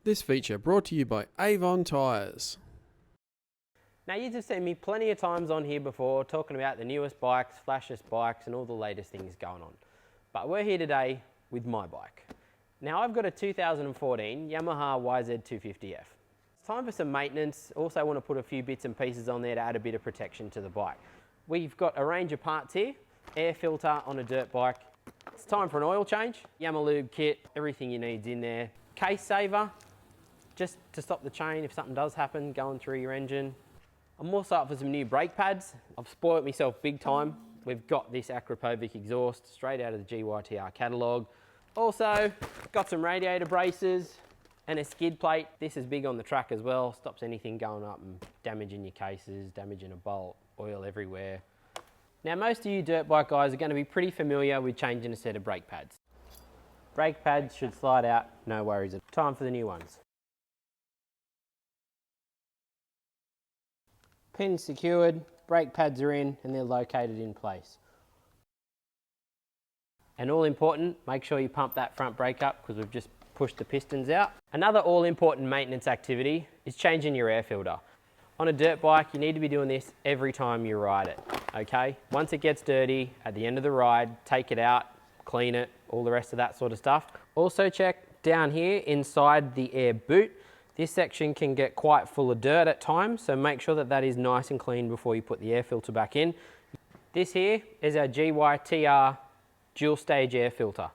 This feature brought to you by Avon Tyres. Now you've just seen me plenty of times on here before talking about the newest bikes, flashiest bikes and all the latest things going on. But we're here today with my bike. Now I've got a 2014 Yamaha YZ250F. It's time for some maintenance. Also want to put a few bits and pieces on there to add a bit of protection to the bike. We've got a range of parts here, air filter on a dirt bike. It's time for an oil change. Yamalube kit, everything you need's in there. Case saver, just to stop the chain if something does happen going through your engine. I'm also up for some new brake pads. I've spoilt myself big time. We've got this akrapovič exhaust straight out of the GYTR catalogue. Also got some radiator braces and a skid plate. This is big on the track as well. Stops anything going up and damaging your cases, damaging a bolt, oil everywhere. Now most of you dirt bike guys are going to be pretty familiar with changing a set of brake pads. Brake pads should slide out, no worries. Time for the new ones. Pins secured, brake pads are in and they're located in place. And all important, make sure you pump that front brake up because we've just pushed the pistons out. Another all important maintenance activity is changing your air filter. On a dirt bike, you need to be doing this every time you ride it, okay? Once it gets dirty, at the end of the ride, take it out, clean it, all the rest of that sort of stuff. Also check down here inside the air boot. This section can get quite full of dirt at times, so make sure that that is nice and clean before you put the air filter back in. This here is our GYTR dual stage air filter.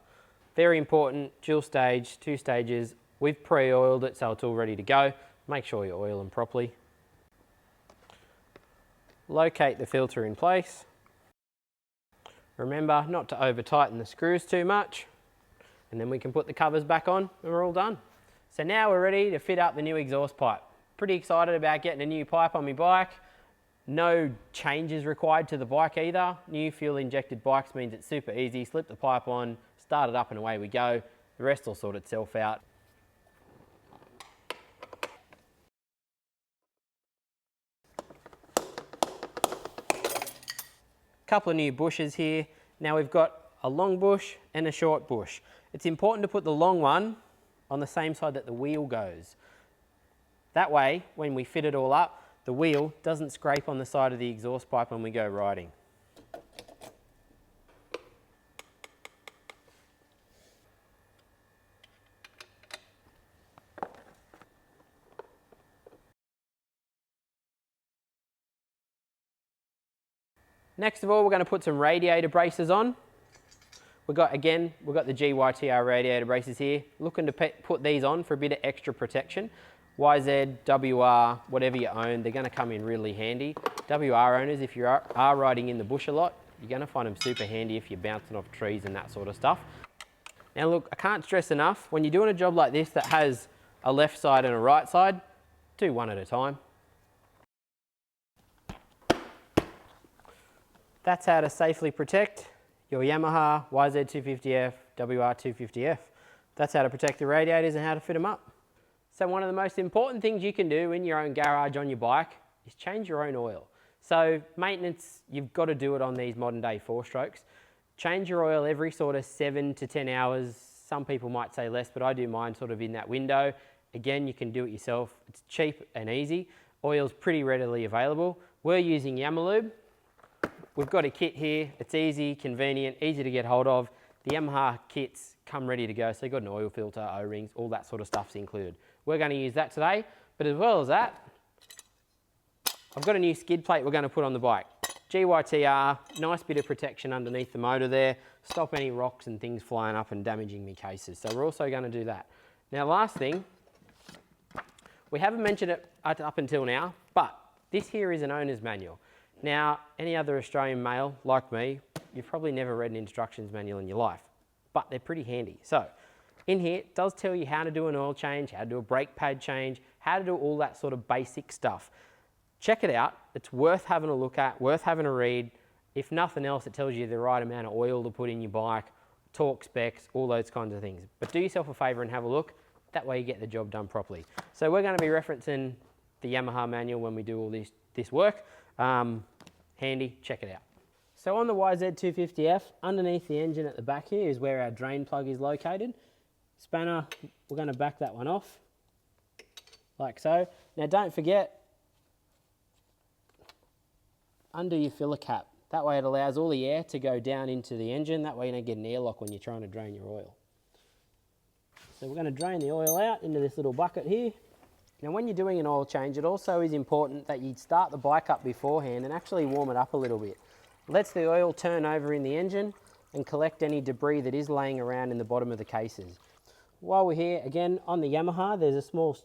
Very important, dual stage, 2 stages. We've pre-oiled it so it's all ready to go. Make sure you oil them properly. Locate the filter in place. Remember not to over tighten the screws too much, and then we can put the covers back on and we're all done. So now we're ready to fit up the new exhaust pipe. Pretty excited about getting a new pipe on my bike. No changes required to the bike either. New fuel injected bikes means it's super easy. Slip the pipe on, start it up and away we go. The rest will sort itself out. Couple of new bushes here. Now we've got a long bush and a short bush. It's important to put the long one on the same side that the wheel goes. That way, when we fit it all up, the wheel doesn't scrape on the side of the exhaust pipe when we go riding. Next of all, we're going to put some radiator braces on. We've got the GYTR radiator braces here. Looking to put these on for a bit of extra protection. YZ, WR, whatever you own, they're going to come in really handy. WR owners, if you are riding in the bush a lot, you're going to find them super handy if you're bouncing off trees and that sort of stuff. Now look, I can't stress enough, when you're doing a job like this that has a left side and a right side, do one at a time. That's how to safely protect your Yamaha YZ250F, WR250F. That's how to protect the radiators and how to fit them up. So one of the most important things you can do in your own garage on your bike is change your own oil. So maintenance, you've got to do it on these modern day 4-strokes. Change your oil every sort of 7 to 10 hours. Some people might say less, but I do mine sort of in that window. Again, you can do it yourself. It's cheap and easy. Oil's pretty readily available. We're using Yamalube. We've got a kit here. It's easy, convenient, easy to get hold of. The Yamaha kits come ready to go. So you've got an oil filter, O-rings, all that sort of stuff's included. We're going to use that today, but as well as that, I've got a new skid plate we're going to put on the bike. GYTR, nice bit of protection underneath the motor there. Stop any rocks and things flying up and damaging me cases. So we're also going to do that. Now last thing, we haven't mentioned it up until now, but this here is an owner's manual. Now, any other Australian male like me, you've probably never read an instructions manual in your life, but they're pretty handy. So, in here, it does tell you how to do an oil change, how to do a brake pad change, how to do all that sort of basic stuff. Check it out. It's worth having a look at, worth having a read. If nothing else, it tells you the right amount of oil to put in your bike, torque specs, all those kinds of things. But do yourself a favour and have a look. That way you get the job done properly. So we're going to be referencing the Yamaha manual when we do all this work. Handy, check it out. So on the YZ250F, underneath the engine at the back here is where our drain plug is located. Spanner, we're going to back that one off. like so. Now don't forget, undo your filler cap. That way it allows all the air to go down into the engine. That way you don't get an airlock when you're trying to drain your oil. So we're going to drain the oil out into this little bucket here. Now when you're doing an oil change, it also is important that you start the bike up beforehand and actually warm it up a little bit. It lets the oil turn over in the engine and collect any debris that is laying around in the bottom of the cases. While we're here, again, on the Yamaha, there's a small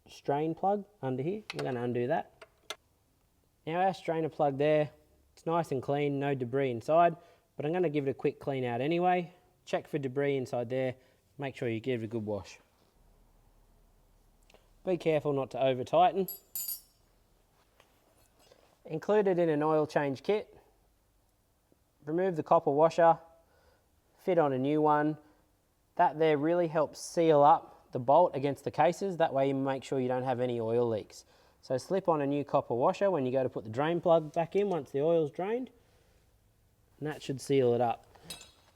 strain plug under here. We're going to undo that. Now our strainer plug there, it's nice and clean, no debris inside, but I'm going to give it a quick clean out anyway. Check for debris inside there, make sure you give it a good wash. Be careful not to over tighten. Included in an oil change kit, remove the copper washer, fit on a new one. That there really helps seal up the bolt against the cases. That way you make sure you don't have any oil leaks. So slip on a new copper washer when you go to put the drain plug back in once the oil's drained, and that should seal it up.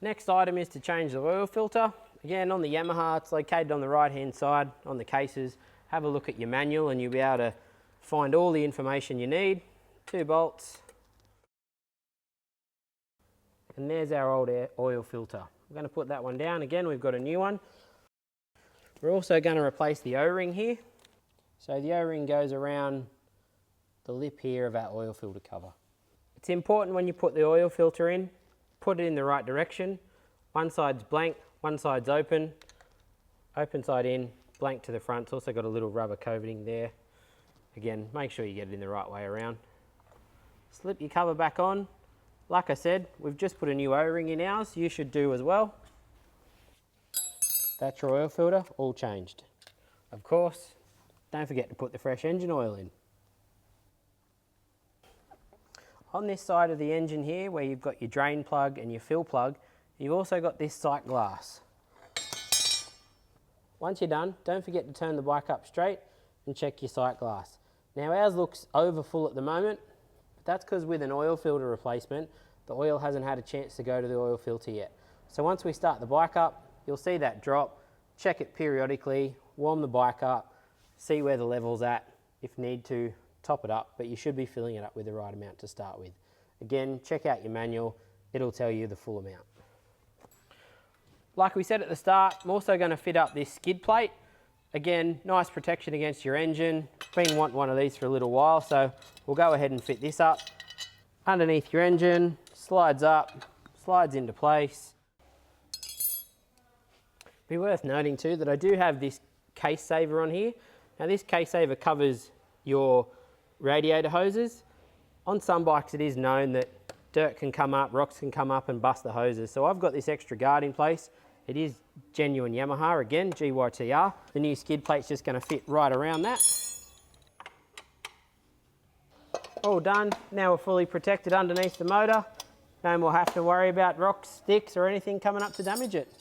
Next item is to change the oil filter. Again, on the Yamaha, it's located on the right hand side on the cases. Have a look at your manual and you'll be able to find all the information you need. 2 bolts. And there's our old oil filter. We're going to put that one down. Again, we've got a new one. We're also going to replace the O-ring here. So the O-ring goes around the lip here of our oil filter cover. It's important when you put the oil filter in, put it in the right direction. One side's blank, one side's open. Open side in, blank to the front. It's also got a little rubber coating there. Again, make sure you get it in the right way around. Slip your cover back on. Like I said, we've just put a new O-ring in ours. You should do as well. That's your oil filter, all changed. Of course, don't forget to put the fresh engine oil in. On this side of the engine here, where you've got your drain plug and your fill plug, you've also got this sight glass. Once you're done, don't forget to turn the bike up straight and check your sight glass. Now ours looks over full at the moment, but that's because with an oil filter replacement, the oil hasn't had a chance to go to the oil filter yet. So once we start the bike up, you'll see that drop. Check it periodically, warm the bike up, see where the level's at. If need to, top it up, but you should be filling it up with the right amount to start with. Again, check out your manual, it'll tell you the full amount. Like we said at the start, I'm also going to fit up this skid plate. Again, nice protection against your engine. Been wanting one of these for a little while, so we'll go ahead and fit this up. Underneath your engine, slides up, slides into place. Be worth noting too that I do have this case saver on here. Now this case saver covers your radiator hoses. On some bikes it is known that dirt can come up, rocks can come up and bust the hoses. So I've got this extra guard in place. It is genuine Yamaha, again, GYTR. The new skid plate's just going to fit right around that. All done. Now we're fully protected underneath the motor. No more have to worry about rocks, sticks or anything coming up to damage it.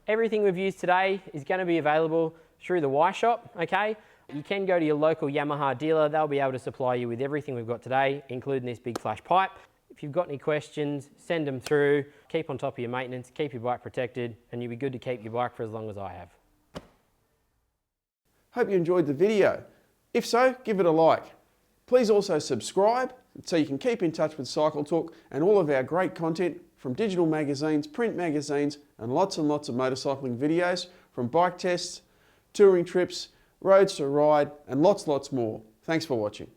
Everything we've used today is going to be available through the Y shop, okay? You can go to your local Yamaha dealer. They'll be able to supply you with everything we've got today, including this big flash pipe. If you've got any questions, send them through. Keep on top of your maintenance, keep your bike protected, and you'll be good to keep your bike for as long as I have. Hope you enjoyed the video. If so, give it a like. Please also subscribe so you can keep in touch with Cycle Talk and all of our great content from digital magazines, print magazines, and lots of motorcycling videos from bike tests, touring trips, roads to ride, and lots more. Thanks for watching.